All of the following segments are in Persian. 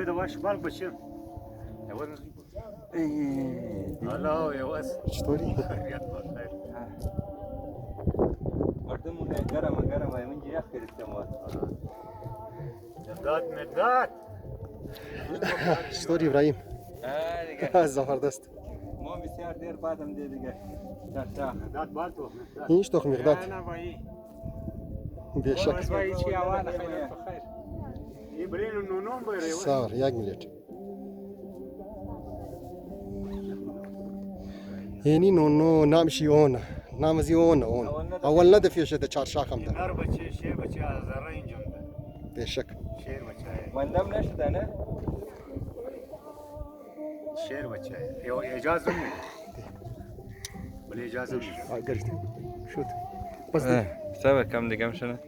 Böyle de baş bal başım. Yavaş. Allah yavaş. چطوری؟ Riyad var. مردمونه گرمه گرمه من یخ گرفتم مداد. چطوری ابراهیم؟ دیگه زبردست ما بسیار دیر بعدم دیگه چرچا مداد بال تو. این تخم مقداد أنا باي. به شک باي شيء أوانا خير. يبرين إنه نوم بيري. ساور یک میلیت یعنی نو نامشی اون نامزی اون اول نده فیشه ده چارشاق هم ده نار بچه شیر بچه از زرین جنده. به شک شیر بچه. مندم نشده نه شیر بچه. یو اجازه می. ولی اجازه می. گرفت شد بس صبر کم دیگه میشنه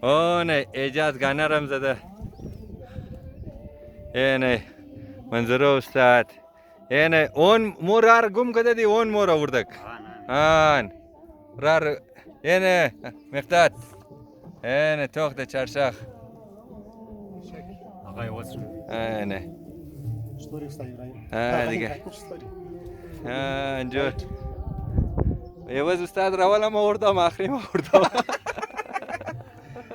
اوه نه اجاز گانرم زده نه منظره استاد نه اون مورار گم کده دی اون مور آوردک آن رار نه مقداد نه توخت چرشاخ آقای واسم. نه چطوری استاد ابراهیم؟ دیگه اینجور یواز استاد راولم آوردم آخری ما آوردم